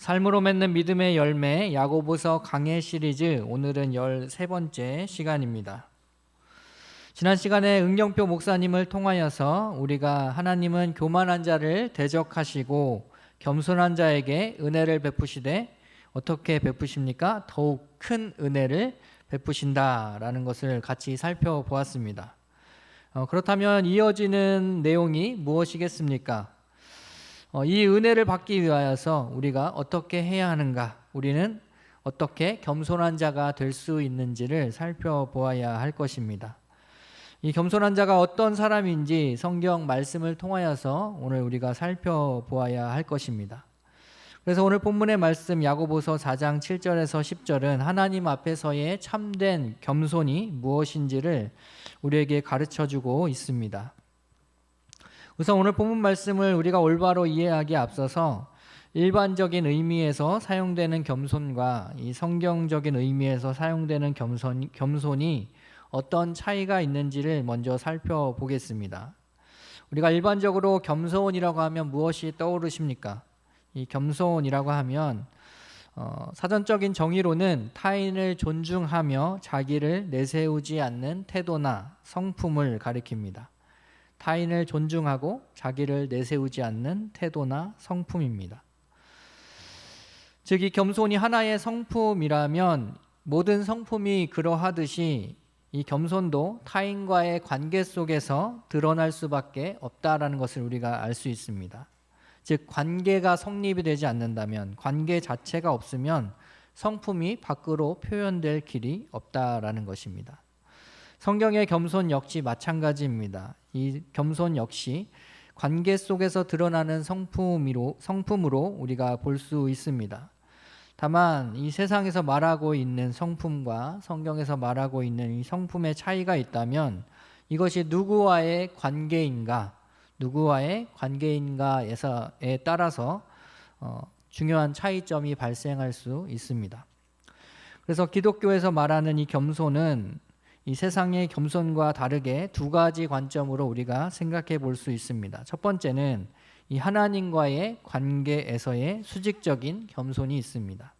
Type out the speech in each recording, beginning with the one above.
삶으로 맺는 믿음의 열매 야고보서 강해 시리즈 오늘은 13번째 시간입니다. 지난 시간에 응경표 목사님을 통하여서 우리가 하나님은 교만한 자를 대적하시고 겸손한 자에게 은혜를 베푸시되 어떻게 베푸십니까? 더욱 큰 은혜를 베푸신다라는 것을 같이 살펴보았습니다. 그렇다면 이어지는 내용이 무엇이겠습니까? 이 은혜를 받기 위하여서 우리가 어떻게 해야 하는가, 우리는 어떻게 겸손한 자가 될 수 있는지를 살펴보아야 할 것입니다. 이 겸손한 자가 어떤 사람인지 성경 말씀을 통하여서 오늘 우리가 살펴보아야 할 것입니다. 그래서 오늘 본문의 말씀 야고보서 4장 7절에서 10절은 하나님 앞에서의 참된 겸손이 무엇인지를 우리에게 가르쳐주고 있습니다. 우선 오늘 본문 말씀을 우리가 올바로 이해하기에 앞서서 일반적인 의미에서 사용되는 겸손과 이 성경적인 의미에서 사용되는 겸손이 어떤 차이가 있는지를 먼저 살펴보겠습니다. 우리가 일반적으로 겸손이라고 하면 무엇이 떠오르십니까? 이 겸손이라고 하면 사전적인 정의로는 타인을 존중하며 자기를 내세우지 않는 태도나 성품을 가리킵니다. 타인을 존중하고 자기를 내세우지 않는 태도나 성품입니다. 즉, 이 겸손이 하나의 성품이라면 모든 성품이 그러하듯이 이 겸손도 타인과의 관계 속에서 드러날 수밖에 없다라는 것을 우리가 알 수 있습니다. 즉, 관계가 성립이 되지 않는다면, 관계 자체가 없으면 성품이 밖으로 표현될 길이 없다라는 것입니다. 성경의 겸손 역시 마찬가지입니다. 이 겸손 역시 관계 속에서 드러나는 성품으로 우리가 볼 수 있습니다. 다만 이 세상에서 말하고 있는 성품과 성경에서 말하고 있는 이 성품의 차이가 있다면 이것이 누구와의 관계인가에 따라서 중요한 차이점이 발생할 수 있습니다. 그래서 기독교에서 말하는 이 겸손은 이 세상의 겸손과 다르게 두 가지 관점으로 우리가 생각해 볼 수 있습니다. 첫 번째는 이 하나님과의 관계에서의 수직적인 겸손이 있습니다.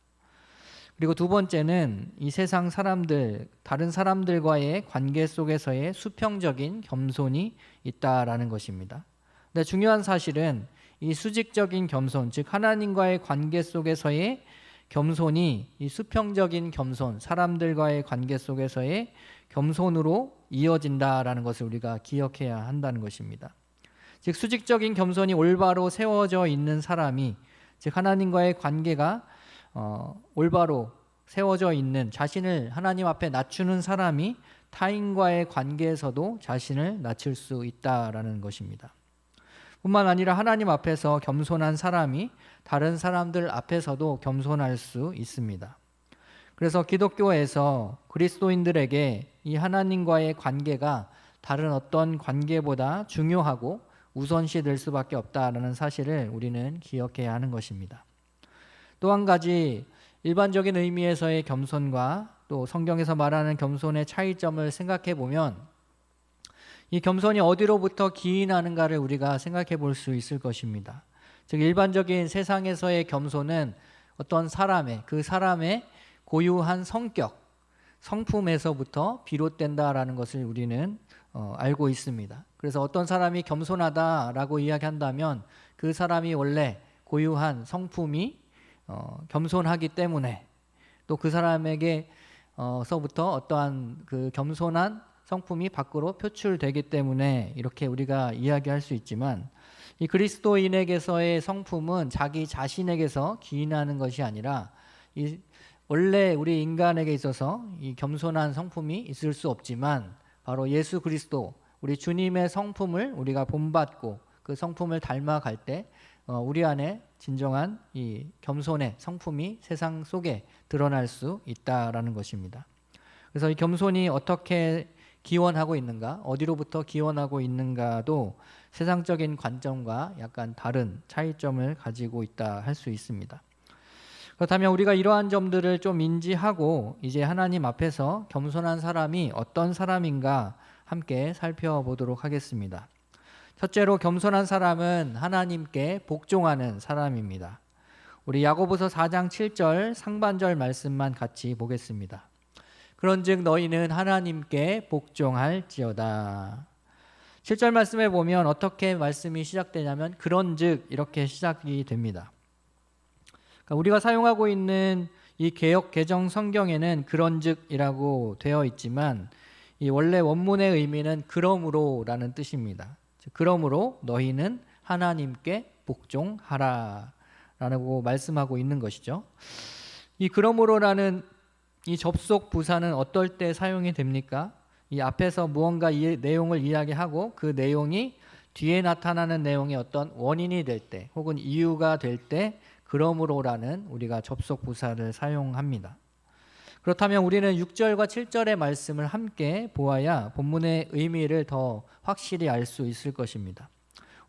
그리고 두 번째는 이 세상 사람들, 다른 사람들과의 관계 속에서의 수평적인 겸손이 있다라는 것입니다. 근데 중요한 사실은 이 수직적인 겸손, 즉 하나님과의 관계 속에서의 겸손이 이 수평적인 겸손, 사람들과의 관계 속에서의 겸손으로 이어진다라는 것을 우리가 기억해야 한다는 것입니다. 즉 수직적인 겸손이 올바로 세워져 있는 사람이, 즉 하나님과의 관계가 올바로 세워져 있는, 자신을 하나님 앞에 낮추는 사람이 타인과의 관계에서도 자신을 낮출 수 있다라는 것입니다. 뿐만 아니라 하나님 앞에서 겸손한 사람이 다른 사람들 앞에서도 겸손할 수 있습니다. 그래서 기독교에서 그리스도인들에게 이 하나님과의 관계가 다른 어떤 관계보다 중요하고 우선시 될 수밖에 없다라는 사실을 우리는 기억해야 하는 것입니다. 또 한 가지 일반적인 의미에서의 겸손과 또 성경에서 말하는 겸손의 차이점을 생각해 보면 이 겸손이 어디로부터 기인하는가를 우리가 생각해 볼 수 있을 것입니다. 즉 일반적인 세상에서의 겸손은 어떤 그 사람의 고유한 성격, 성품에서부터 비롯된다라는 것을 우리는 알고 있습니다. 그래서 어떤 사람이 겸손하다라고 이야기한다면 그 사람이 원래 고유한 성품이 겸손하기 때문에, 또 그 사람에게서부터 어떠한 그 겸손한 성품이 밖으로 표출되기 때문에 이렇게 우리가 이야기할 수 있지만, 이 그리스도인에게서의 성품은 자기 자신에게서 기인하는 것이 아니라 원래 우리 인간에게 있어서 이 겸손한 성품이 있을 수 없지만 바로 예수 그리스도, 우리 주님의 성품을 우리가 본받고 그 성품을 닮아갈 때 우리 안에 진정한 이 겸손의 성품이 세상 속에 드러날 수 있다라는 것입니다. 그래서 이 겸손이 어떻게 기원하고 있는가, 어디로부터 기원하고 있는가도 세상적인 관점과 약간 다른 차이점을 가지고 있다 할 수 있습니다. 그렇다면 우리가 이러한 점들을 좀 인지하고 이제 하나님 앞에서 겸손한 사람이 어떤 사람인가 함께 살펴보도록 하겠습니다. 첫째로 겸손한 사람은 하나님께 복종하는 사람입니다. 우리 야고보서 4장 7절 상반절 말씀만 같이 보겠습니다. 그런즉 너희는 하나님께 복종할지어다. 7절 말씀에 보면 어떻게 말씀이 시작되냐면 그런즉 이렇게 시작이 됩니다. 그러니까 우리가 사용하고 있는 이 개역 개정 성경에는 그런즉이라고 되어 있지만 이 원래 원문의 의미는 그러므로라는 뜻입니다. 그러므로 너희는 하나님께 복종하라 라고 말씀하고 있는 것이죠. 이 그러므로라는 이 접속 부사는 어떨 때 사용이 됩니까? 이 앞에서 무언가 내용을 이야기하고 그 내용이 뒤에 나타나는 내용의 어떤 원인이 될 때 혹은 이유가 될 때 그러므로라는 우리가 접속 부사를 사용합니다. 그렇다면 우리는 6절과 7절의 말씀을 함께 보아야 본문의 의미를 더 확실히 알 수 있을 것입니다.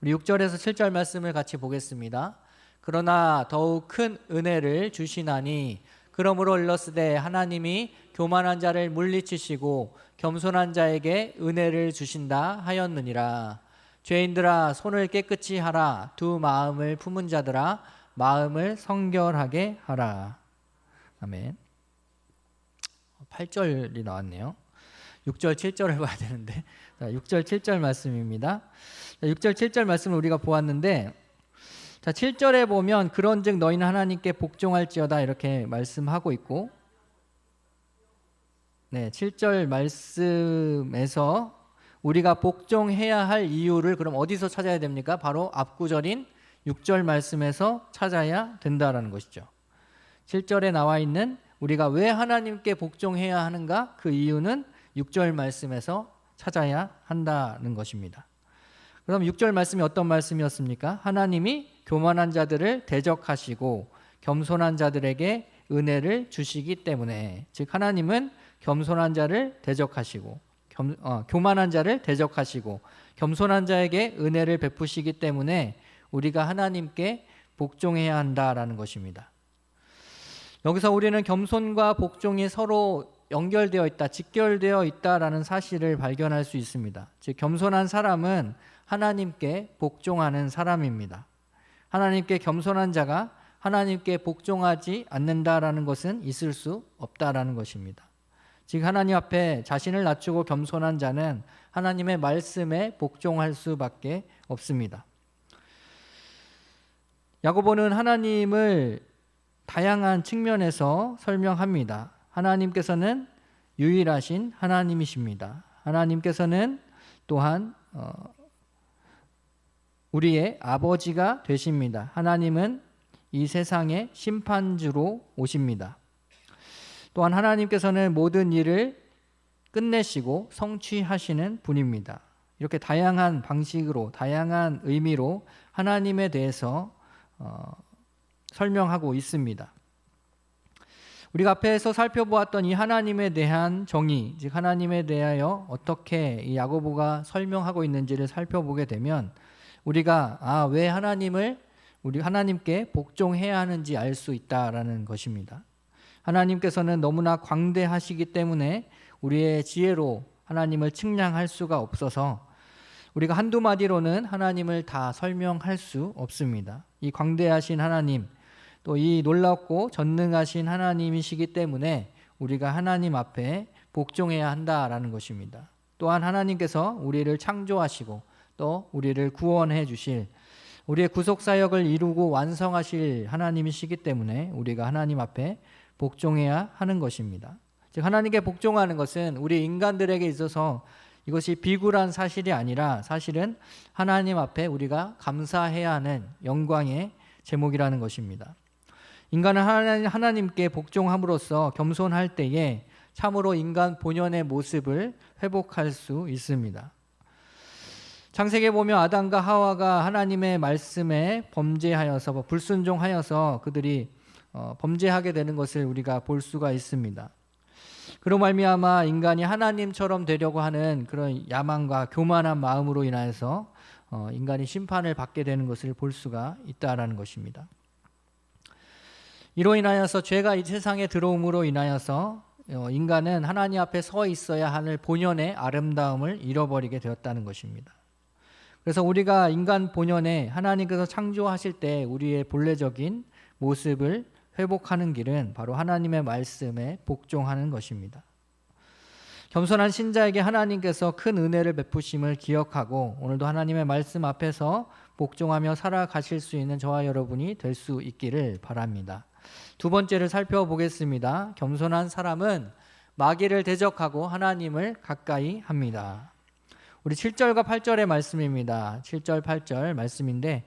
우리 6절에서 7절 말씀을 같이 보겠습니다. 그러나 더욱 큰 은혜를 주시나니 그러므로 일러스되 하나님이 교만한 자를 물리치시고 겸손한 자에게 은혜를 주신다 하였느니라. 죄인들아 손을 깨끗이 하라. 두 마음을 품은 자들아 마음을 성결하게 하라. 아멘. 8절이 나왔네요. 6절 7절을 봐야 되는데 6절 7절 말씀입니다. 6절 7절 말씀을 우리가 보았는데 7절에 보면 그런즉 너희는 하나님께 복종할지어다 이렇게 말씀하고 있고 7절 말씀에서 우리가 복종해야 할 이유를 그럼 어디서 찾아야 됩니까? 바로 앞구절인 6절 말씀에서 찾아야 된다라는 것이죠. 7절에 나와 있는 우리가 왜 하나님께 복종해야 하는가? 그 이유는 6절 말씀에서 찾아야 한다는 것입니다. 그럼 6절 말씀이 어떤 말씀이었습니까? 하나님이 교만한 자들을 대적하시고 겸손한 자들에게 은혜를 주시기 때문에, 즉 하나님은 겸손한 자를 대적하시고 교만한 자를 대적하시고 겸손한 자에게 은혜를 베푸시기 때문에 우리가 하나님께 복종해야 한다라는 것입니다. 여기서 우리는 겸손과 복종이 서로 연결되어 있다, 직결되어 있다라는 사실을 발견할 수 있습니다. 즉 겸손한 사람은 하나님께 복종하는 사람입니다. 하나님께 겸손한 자가 하나님께 복종하지 않는다라는 것은 있을 수 없다라는 것입니다. 즉 하나님 앞에 자신을 낮추고 겸손한 자는 하나님의 말씀에 복종할 수밖에 없습니다. 야고보는 하나님을 다양한 측면에서 설명합니다. 하나님께서는 유일하신 하나님이십니다. 하나님께서는 또한 우리의 아버지가 되십니다. 하나님은 이 세상의 심판주로 오십니다. 또한 하나님께서는 모든 일을 끝내시고 성취하시는 분입니다. 이렇게 다양한 방식으로, 다양한 의미로 하나님에 대해서 설명하고 있습니다. 우리가 앞에서 살펴보았던 이 하나님에 대한 정의, 즉 하나님에 대하여 어떻게 이 야고보가 설명하고 있는지를 살펴보게 되면 우리가 왜 우리 하나님께 복종해야 하는지 알 수 있다라는 것입니다. 하나님께서는 너무나 광대하시기 때문에 우리의 지혜로 하나님을 측량할 수가 없어서 우리가 한두 마디로는 하나님을 다 설명할 수 없습니다. 이 광대하신 하나님, 또 이 놀랍고 전능하신 하나님이시기 때문에 우리가 하나님 앞에 복종해야 한다라는 것입니다. 또한 하나님께서 우리를 창조하시고 또 우리를 구원해 주실, 우리의 구속사역을 이루고 완성하실 하나님이시기 때문에 우리가 하나님 앞에 복종해야 하는 것입니다. 즉 하나님께 복종하는 것은 우리 인간들에게 있어서 이것이 비굴한 사실이 아니라 사실은 하나님 앞에 우리가 감사해야 하는 영광의 제목이라는 것입니다. 인간은 하나님께 복종함으로써 겸손할 때에 참으로 인간 본연의 모습을 회복할 수 있습니다. 창세기에 보면 아담과 하와가 하나님의 말씀에 범죄하여서 불순종하여서 그들이 범죄하게 되는 것을 우리가 볼 수가 있습니다. 그로 말미암아 인간이 하나님처럼 되려고 하는 그런 야망과 교만한 마음으로 인하여서 인간이 심판을 받게 되는 것을 볼 수가 있다라는 것입니다. 이로 인하여서 죄가 이 세상에 들어옴으로 인하여서 인간은 하나님 앞에 서 있어야 하는 본연의 아름다움을 잃어버리게 되었다는 것입니다. 그래서 우리가 인간 본연에 하나님께서 창조하실 때 우리의 본래적인 모습을 회복하는 길은 바로 하나님의 말씀에 복종하는 것입니다. 겸손한 신자에게 하나님께서 큰 은혜를 베푸심을 기억하고 오늘도 하나님의 말씀 앞에서 복종하며 살아가실 수 있는 저와 여러분이 될 수 있기를 바랍니다. 두 번째를 살펴보겠습니다. 겸손한 사람은 마귀를 대적하고 하나님을 가까이 합니다. 우리 7절과 8절의 말씀입니다. 7절, 8절 말씀인데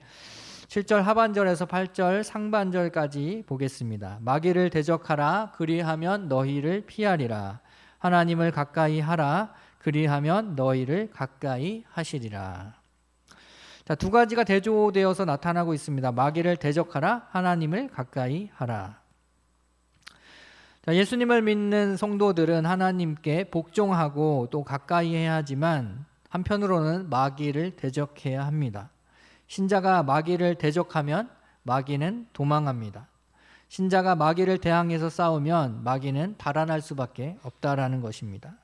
7절 하반절에서 8절 상반절까지 보겠습니다. 마귀를 대적하라. 그리하면 너희를 피하리라. 하나님을 가까이 하라. 그리하면 너희를 가까이 하시리라. 자, 두 가지가 대조되어서 나타나고 있습니다. 마귀를 대적하라. 하나님을 가까이 하라. 자, 예수님을 믿는 성도들은 하나님께 복종하고 또 가까이 해야 하지만 한편으로는 마귀를 대적해야 합니다. 신자가 마귀를 대적하면 마귀는 도망합니다. 신자가 마귀를 대항해서 싸우면 마귀는 달아날 수밖에 없다라는 것입니다.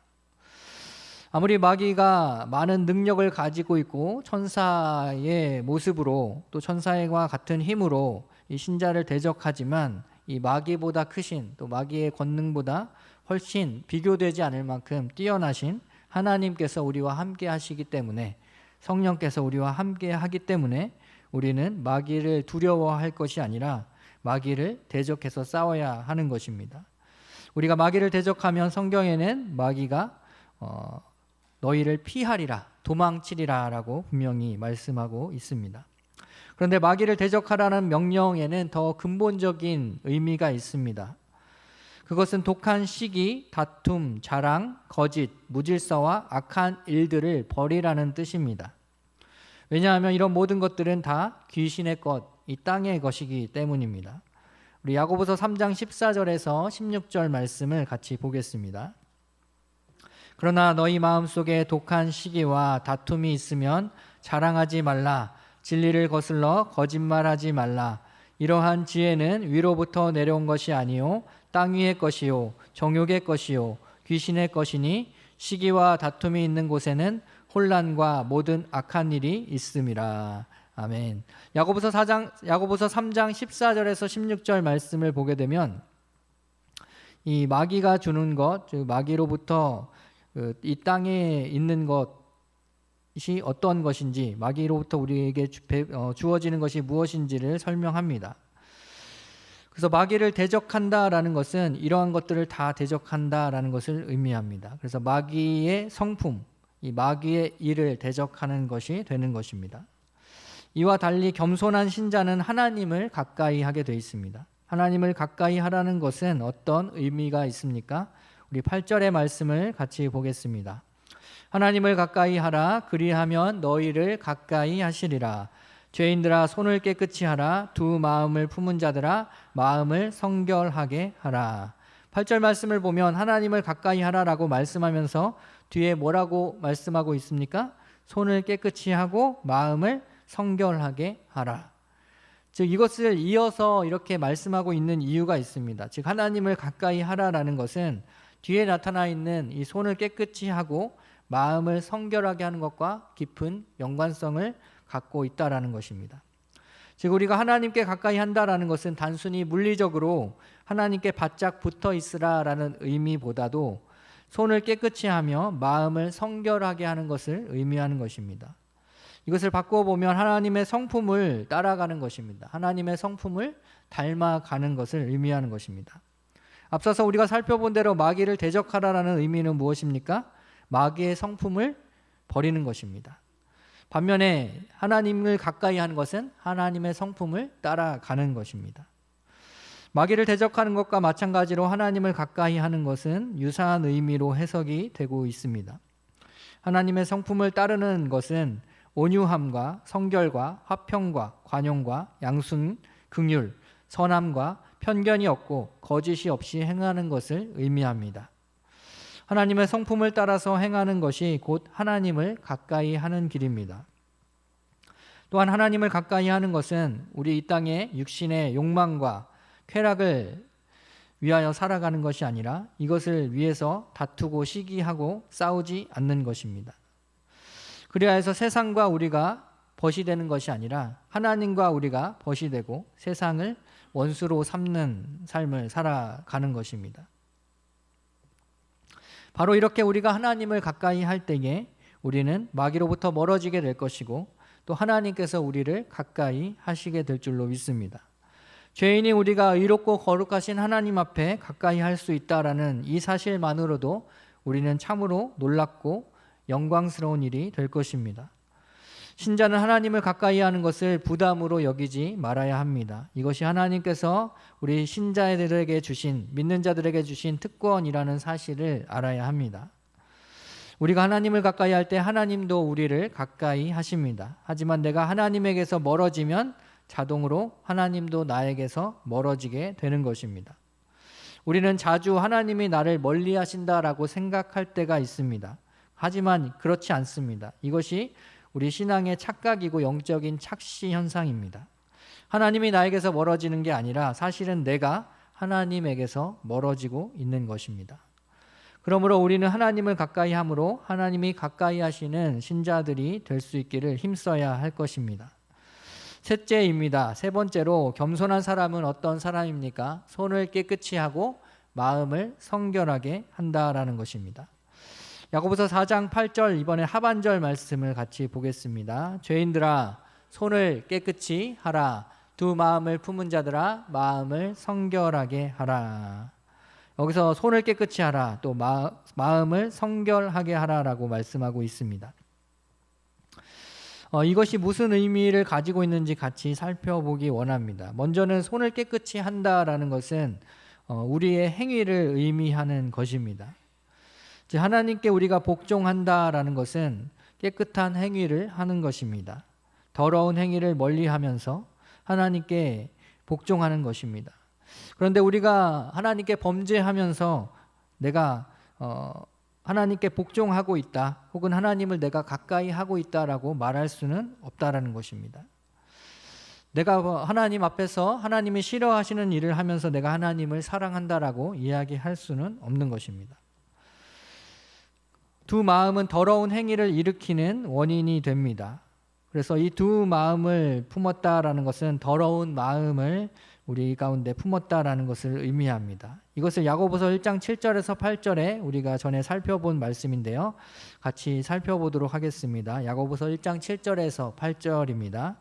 아무리 마귀가 많은 능력을 가지고 있고 천사의 모습으로 또 천사와 같은 힘으로 이 신자를 대적하지만 이 마귀보다 크신 또 마귀의 권능보다 훨씬 비교되지 않을 만큼 뛰어나신 하나님께서 우리와 함께 하시기 때문에 성령께서 우리와 함께 하기 때문에 우리는 마귀를 두려워할 것이 아니라 마귀를 대적해서 싸워야 하는 것입니다. 우리가 마귀를 대적하면 성경에는 마귀가 너희를 피하리라, 도망치리라 라고 분명히 말씀하고 있습니다. 그런데 마귀를 대적하라는 명령에는 더 근본적인 의미가 있습니다. 그것은 독한 시기, 다툼, 자랑, 거짓, 무질서와 악한 일들을 버리라는 뜻입니다. 왜냐하면 이런 모든 것들은 다 귀신의 것, 이 땅의 것이기 때문입니다. 우리 야고보서 3장 14절에서 16절 말씀을 같이 보겠습니다. 그러나 너희 마음속에 독한 시기와 다툼이 있으면 자랑하지 말라. 진리를 거슬러 거짓말하지 말라. 이러한 지혜는 위로부터 내려온 것이 아니요 땅 위의 것이요 정욕의 것이요 귀신의 것이니 시기와 다툼이 있는 곳에는 혼란과 모든 악한 일이 있음이라. 아멘. 야고보서 3장 14절에서 16절 말씀을 보게 되면 이 마귀가 주는 것, 즉 마귀로부터 이 땅에 있는 것이 어떤 것인지, 마귀로부터 우리에게 주어지는 것이 무엇인지를 설명합니다. 그래서 마귀를 대적한다라는 것은 이러한 것들을 다 대적한다라는 것을 의미합니다. 그래서 마귀의 성품, 이 마귀의 일을 대적하는 것이 되는 것입니다. 이와 달리 겸손한 신자는 하나님을 가까이 하게 되어 있습니다. 하나님을 가까이 하라는 것은 어떤 의미가 있습니까? 우리 8절의 말씀을 같이 보겠습니다. 하나님을 가까이 하라. 그리하면 너희를 가까이 하시리라. 죄인들아 손을 깨끗이 하라. 두 마음을 품은 자들아 마음을 성결하게 하라. 8절 말씀을 보면 하나님을 가까이 하라라고 말씀하면서 뒤에 뭐라고 말씀하고 있습니까? 손을 깨끗이 하고 마음을 성결하게 하라. 즉 이것을 이어서 이렇게 말씀하고 있는 이유가 있습니다. 즉 하나님을 가까이 하라라는 것은 뒤에 나타나 있는 이 손을 깨끗이 하고 마음을 성결하게 하는 것과 깊은 연관성을 갖고 있다라는 것입니다. 즉 우리가 하나님께 가까이 한다라는 것은 단순히 물리적으로 하나님께 바짝 붙어 있으라라는 의미보다도 손을 깨끗이 하며 마음을 성결하게 하는 것을 의미하는 것입니다. 이것을 바꾸어 보면 하나님의 성품을 따라가는 것입니다. 하나님의 성품을 닮아가는 것을 의미하는 것입니다. 앞서서 우리가 살펴본 대로 마귀를 대적하라라는 의미는 무엇입니까? 마귀의 성품을 버리는 것입니다. 반면에 하나님을 가까이 하는 것은 하나님의 성품을 따라가는 것입니다. 마귀를 대적하는 것과 마찬가지로 하나님을 가까이 하는 것은 유사한 의미로 해석이 되고 있습니다. 하나님의 성품을 따르는 것은 온유함과 성결과 화평과 관용과 양순, 긍휼, 선함과 편견이 없고 거짓이 없이 행하는 것을 의미합니다. 하나님의 성품을 따라서 행하는 것이 곧 하나님을 가까이 하는 길입니다. 또한 하나님을 가까이 하는 것은 우리 이 땅의 육신의 욕망과 쾌락을 위하여 살아가는 것이 아니라 이것을 위해서 다투고 시기하고 싸우지 않는 것입니다. 그리하여 세상과 우리가 벗이 되는 것이 아니라 하나님과 우리가 벗이 되고 세상을 원수로 삼는 삶을 살아가는 것입니다. 바로 이렇게 우리가 하나님을 가까이 할 때에 우리는 마귀로부터 멀어지게 될 것이고 또 하나님께서 우리를 가까이 하시게 될 줄로 믿습니다. 죄인이 우리가 의롭고 거룩하신 하나님 앞에 가까이 할 수 있다라는 이 사실만으로도 우리는 참으로 놀랍고 영광스러운 일이 될 것입니다. 신자는 하나님을 가까이 하는 것을 부담으로 여기지 말아야 합니다. 이것이 하나님께서 우리 신자들에게 주신, 믿는 자들에게 주신 특권이라는 사실을 알아야 합니다. 우리가 하나님을 가까이 할 때 하나님도 우리를 가까이 하십니다. 하지만 내가 하나님에게서 멀어지면 자동으로 하나님도 나에게서 멀어지게 되는 것입니다. 우리는 자주 하나님이 나를 멀리 하신다라고 생각할 때가 있습니다. 하지만 그렇지 않습니다. 이것이 우리 신앙의 착각이고 영적인 착시 현상입니다. 하나님이 나에게서 멀어지는 게 아니라 사실은 내가 하나님에게서 멀어지고 있는 것입니다. 그러므로 우리는 하나님을 가까이 함으로 하나님이 가까이 하시는 신자들이 될 수 있기를 힘써야 할 것입니다. 셋째입니다. 세 번째로 겸손한 사람은 어떤 사람입니까? 손을 깨끗이 하고 마음을 성결하게 한다라는 것입니다. 야고보서 4장 8절 이번에 하반절 말씀을 같이 보겠습니다. 죄인들아 손을 깨끗이 하라. 두 마음을 품은 자들아 마음을 성결하게 하라. 여기서 손을 깨끗이 하라, 또 마음을 성결하게 하라라고 말씀하고 있습니다. 이것이 무슨 의미를 가지고 있는지 같이 살펴보기 원합니다. 먼저는 손을 깨끗이 한다라는 것은 우리의 행위를 의미하는 것입니다. 즉 하나님께 우리가 복종한다라는 것은 깨끗한 행위를 하는 것입니다. 더러운 행위를 멀리하면서 하나님께 복종하는 것입니다. 그런데 우리가 하나님께 범죄하면서 내가 하나님께 복종하고 있다, 혹은 하나님을 내가 가까이 하고 있다라고 말할 수는 없다라는 것입니다. 내가 하나님 앞에서 하나님이 싫어하시는 일을 하면서 내가 하나님을 사랑한다라고 이야기할 수는 없는 것입니다. 두 마음은 더러운 행위를 일으키는 원인이 됩니다. 그래서 이 두 마음을 품었다라는 것은 더러운 마음을 우리 가운데 품었다라는 것을 의미합니다. 이것을 야고보서 1장 7절에서 8절에 우리가 전에 살펴본 말씀인데요. 같이 살펴보도록 하겠습니다. 야고보서 1장 7절에서 8절입니다.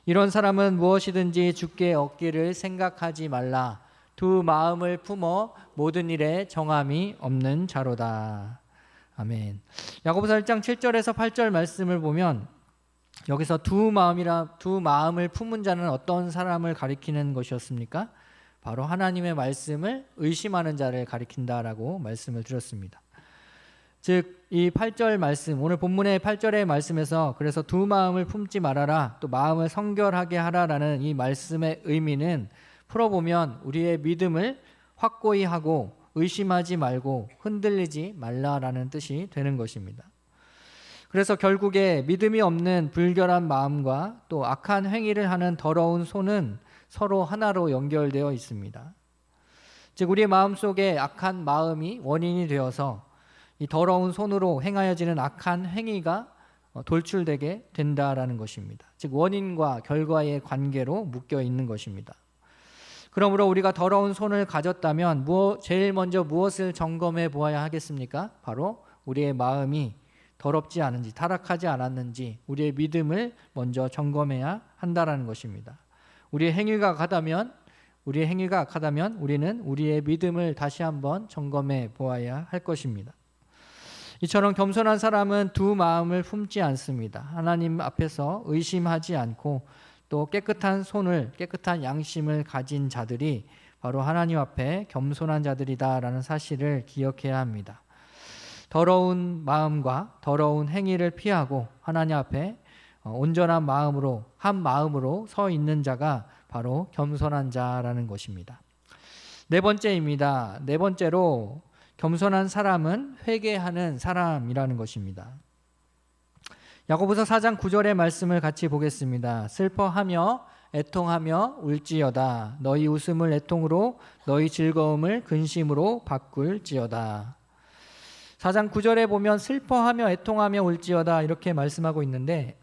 이런 사람은 무엇이든지 주께 얻기를 생각하지 말라. 두 마음을 품어 모든 일에 정함이 없는 자로다. 아멘. 야고보서 1장 7절에서 8절 말씀을 보면 여기서 두 마음을 품은 자는 어떤 사람을 가리키는 것이었습니까? 바로 하나님의 말씀을 의심하는 자를 가리킨다라고 말씀을 드렸습니다. 즉 이 8절 말씀, 오늘 본문의 8절의 말씀에서 그래서 두 마음을 품지 말아라, 또 마음을 성결하게 하라라는 이 말씀의 의미는 풀어보면 우리의 믿음을 확고히 하고 의심하지 말고 흔들리지 말라라는 뜻이 되는 것입니다. 그래서 결국에 믿음이 없는 불결한 마음과 또 악한 행위를 하는 더러운 손은 서로 하나로 연결되어 있습니다. 즉 우리의 마음속에 악한 마음이 원인이 되어서 이 더러운 손으로 행하여지는 악한 행위가 돌출되게 된다라는 것입니다. 즉 원인과 결과의 관계로 묶여 있는 것입니다. 그러므로 우리가 더러운 손을 가졌다면 제일 먼저 무엇을 점검해 보아야 하겠습니까? 바로 우리의 마음이 더럽지 않은지, 타락하지 않았는지 우리의 믿음을 먼저 점검해야 한다라는 것입니다. 우리의 행위가 악하다면 우리는 우리의 믿음을 다시 한번 점검해 보아야 할 것입니다. 이처럼 겸손한 사람은 두 마음을 품지 않습니다. 하나님 앞에서 의심하지 않고 또 깨끗한 양심을 가진 자들이 바로 하나님 앞에 겸손한 자들이다라는 사실을 기억해야 합니다. 더러운 마음과 더러운 행위를 피하고 하나님 앞에 온전한 마음으로 한 마음으로 서 있는 자가 바로 겸손한 자라는 것입니다. 네 번째입니다. 네 번째로 겸손한 사람은 회개하는 사람이라는 것입니다. 야고보서 4장 9절의 말씀을 같이 보겠습니다. 슬퍼하며 애통하며 울지어다. 너희 웃음을 애통으로 너희 즐거움을 근심으로 바꿀지어다. 4장 9절에 보면 슬퍼하며 애통하며 울지어다 이렇게 말씀하고 있는데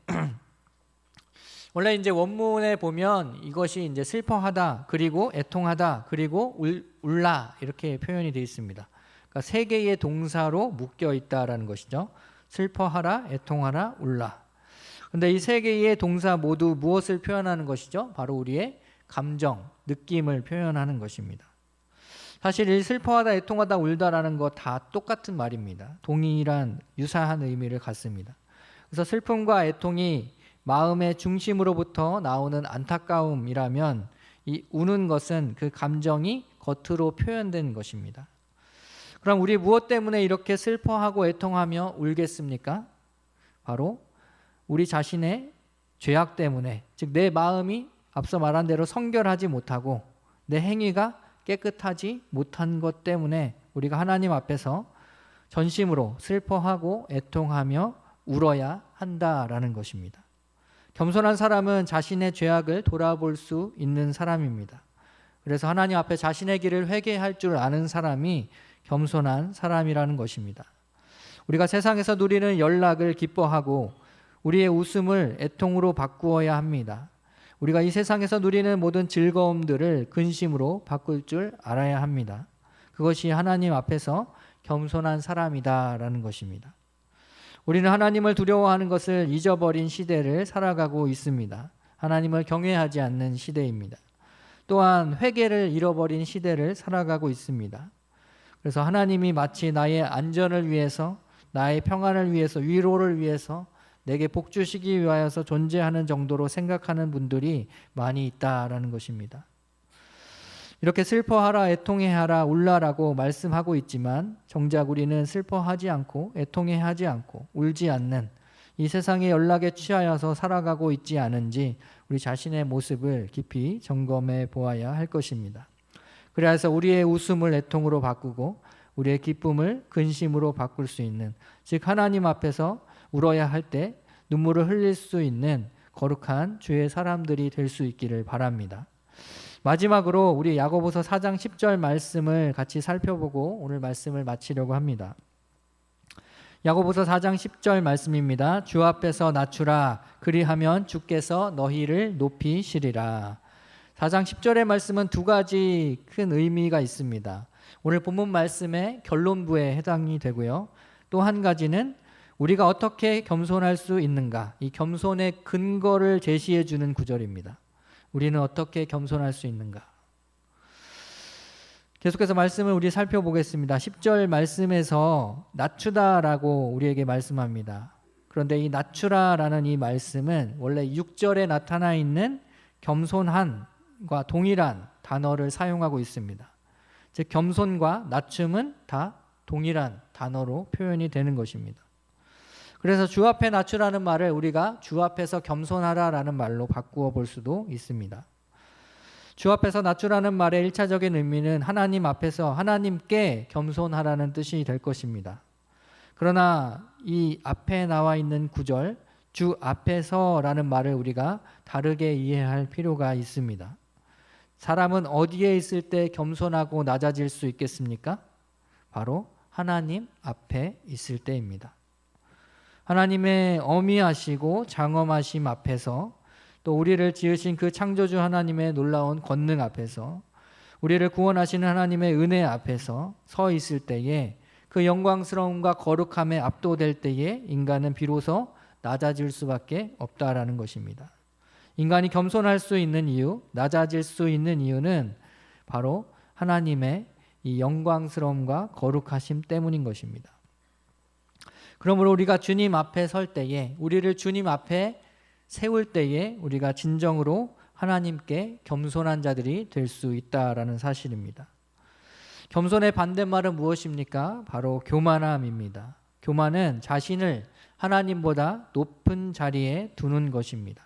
원래 이제 원문에 보면 이것이 이제 슬퍼하다, 그리고 애통하다, 그리고 울라 이렇게 표현이 되어 있습니다. 그러니까 세 개의 동사로 묶여 있다라는 것이죠. 슬퍼하라, 애통하라, 울라. 그런데 이 세 개의 동사 모두 무엇을 표현하는 것이죠? 바로 우리의 감정, 느낌을 표현하는 것입니다. 사실 이 슬퍼하다, 애통하다, 울다라는 거 다 똑같은 말입니다. 동일한 유사한 의미를 갖습니다. 그래서 슬픔과 애통이 마음의 중심으로부터 나오는 안타까움이라면 이 우는 것은 그 감정이 겉으로 표현된 것입니다. 그럼 우리 무엇 때문에 이렇게 슬퍼하고 애통하며 울겠습니까? 바로 우리 자신의 죄악 때문에, 즉 내 마음이 앞서 말한 대로 성결하지 못하고 내 행위가 깨끗하지 못한 것 때문에 우리가 하나님 앞에서 전심으로 슬퍼하고 애통하며 울어야 한다라는 것입니다. 겸손한 사람은 자신의 죄악을 돌아볼 수 있는 사람입니다. 그래서 하나님 앞에 자신의 길을 회개할 줄 아는 사람이 겸손한 사람이라는 것입니다. 우리가 세상에서 누리는 연락을 기뻐하고 우리의 웃음을 애통으로 바꾸어야 합니다. 우리가 이 세상에서 누리는 모든 즐거움들을 근심으로 바꿀 줄 알아야 합니다. 그것이 하나님 앞에서 겸손한 사람이다라는 것입니다. 우리는 하나님을 두려워하는 것을 잊어버린 시대를 살아가고 있습니다. 하나님을 경외하지 않는 시대입니다. 또한 회개를 잃어버린 시대를 살아가고 있습니다. 그래서 하나님이 마치 나의 안전을 위해서, 나의 평안을 위해서, 위로를 위해서 내게 복 주시기 위하여서 존재하는 정도로 생각하는 분들이 많이 있다라는 것입니다. 이렇게 슬퍼하라, 애통해하라, 울라라고 말씀하고 있지만 정작 우리는 슬퍼하지 않고 애통해하지 않고 울지 않는 이 세상의 연락에 취하여서 살아가고 있지 않은지 우리 자신의 모습을 깊이 점검해 보아야 할 것입니다. 그래서 우리의 웃음을 애통으로 바꾸고 우리의 기쁨을 근심으로 바꿀 수 있는, 즉 하나님 앞에서 울어야 할 때 눈물을 흘릴 수 있는 거룩한 주의 사람들이 될 수 있기를 바랍니다. 마지막으로 우리 야고보서 4장 10절 말씀을 같이 살펴보고 오늘 말씀을 마치려고 합니다. 야고보서 4장 10절 말씀입니다. 주 앞에서 낮추라, 그리하면 주께서 너희를 높이시리라. 4장 10절의 말씀은 두 가지 큰 의미가 있습니다. 오늘 본문 말씀의 결론부에 해당이 되고요. 또 한 가지는 우리가 어떻게 겸손할 수 있는가, 이 겸손의 근거를 제시해 주는 구절입니다. 우리는 어떻게 겸손할 수 있는가. 계속해서 말씀을 우리 살펴보겠습니다. 10절 말씀에서 낮추다라고 우리에게 말씀합니다. 그런데 이 낮추라라는 이 말씀은 원래 6절에 나타나 있는 겸손한과 동일한 단어를 사용하고 있습니다. 즉 겸손과 낮춤은 다 동일한 단어로 표현이 되는 것입니다. 그래서 주 앞에 낮추라는 말을 우리가 주 앞에서 겸손하라라는 말로 바꾸어 볼 수도 있습니다. 주 앞에서 낮추라는 말의 1차적인 의미는 하나님 앞에서 하나님께 겸손하라는 뜻이 될 것입니다. 그러나 이 앞에 나와 있는 구절, 주 앞에서라는 말을 우리가 다르게 이해할 필요가 있습니다. 사람은 어디에 있을 때 겸손하고 낮아질 수 있겠습니까? 바로 하나님 앞에 있을 때입니다. 하나님의 어미하시고 장엄하심 앞에서, 또 우리를 지으신 그 창조주 하나님의 놀라운 권능 앞에서, 우리를 구원하시는 하나님의 은혜 앞에서 서 있을 때에, 그 영광스러움과 거룩함에 압도될 때에 인간은 비로소 낮아질 수밖에 없다라는 것입니다. 인간이 겸손할 수 있는 이유, 낮아질 수 있는 이유는 바로 하나님의 이 영광스러움과 거룩하심 때문인 것입니다. 그러므로 우리가 주님 앞에 설 때에, 우리를 주님 앞에 세울 때에 우리가 진정으로 하나님께 겸손한 자들이 될 수 있다라는 사실입니다. 겸손의 반대말은 무엇입니까? 바로 교만함입니다. 교만은 자신을 하나님보다 높은 자리에 두는 것입니다.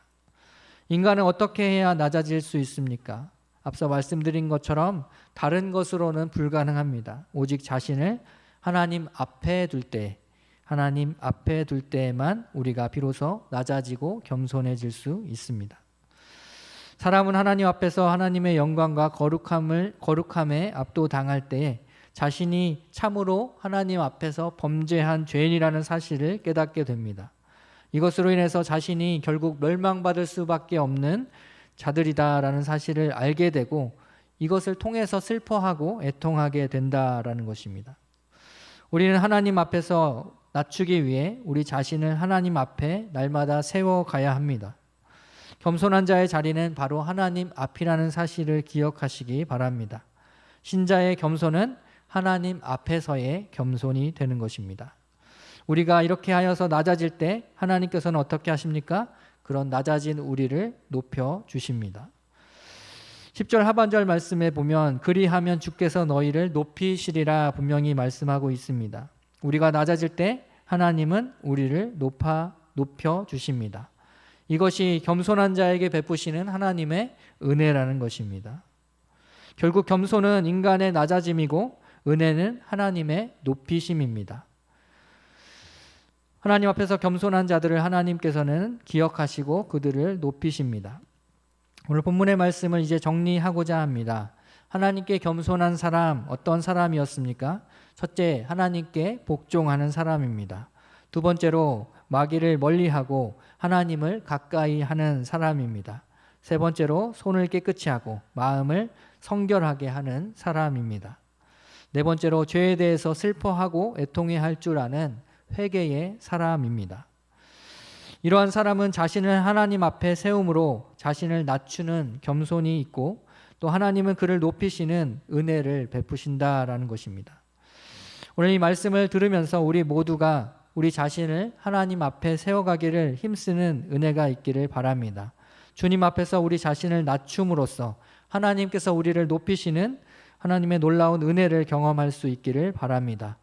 인간은 어떻게 해야 낮아질 수 있습니까? 앞서 말씀드린 것처럼 다른 것으로는 불가능합니다. 오직 자신을 하나님 앞에 둘 때, 하나님 앞에 둘 때에만 우리가 비로소 낮아지고 겸손해질 수 있습니다. 사람은 하나님 앞에서 하나님의 영광과 거룩함에 압도당할 때에 자신이 참으로 하나님 앞에서 범죄한 죄인이라는 사실을 깨닫게 됩니다. 이것으로 인해서 자신이 결국 멸망받을 수밖에 없는 자들이다라는 사실을 알게 되고 이것을 통해서 슬퍼하고 애통하게 된다라는 것입니다. 우리는 하나님 앞에서 낮추기 위해 우리 자신을 하나님 앞에 날마다 세워가야 합니다. 겸손한 자의 자리는 바로 하나님 앞이라는 사실을 기억하시기 바랍니다. 신자의 겸손은 하나님 앞에서의 겸손이 되는 것입니다. 우리가 이렇게 하여서 낮아질 때 하나님께서는 어떻게 하십니까? 그런 낮아진 우리를 높여 주십니다. 10절 하반절 말씀에 보면 그리하면 주께서 너희를 높이시리라 분명히 말씀하고 있습니다. 우리가 낮아질 때 하나님은 우리를 높여 주십니다. 이것이 겸손한 자에게 베푸시는 하나님의 은혜라는 것입니다. 결국 겸손은 인간의 낮아짐이고 은혜는 하나님의 높이심입니다. 하나님 앞에서 겸손한 자들을 하나님께서는 기억하시고 그들을 높이십니다. 오늘 본문의 말씀을 이제 정리하고자 합니다. 하나님께 겸손한 사람, 어떤 사람이었습니까? 첫째, 하나님께 복종하는 사람입니다. 두 번째로 마귀를 멀리하고 하나님을 가까이 하는 사람입니다. 세 번째로 손을 깨끗이 하고 마음을 성결하게 하는 사람입니다. 네 번째로 죄에 대해서 슬퍼하고 애통해 할 줄 아는 회개의 사람입니다. 이러한 사람은 자신을 하나님 앞에 세움으로 자신을 낮추는 겸손이 있고 또 하나님은 그를 높이시는 은혜를 베푸신다라는 것입니다. 오늘 이 말씀을 들으면서 우리 모두가 우리 자신을 하나님 앞에 세워가기를 힘쓰는 은혜가 있기를 바랍니다. 주님 앞에서 우리 자신을 낮춤으로써 하나님께서 우리를 높이시는 하나님의 놀라운 은혜를 경험할 수 있기를 바랍니다.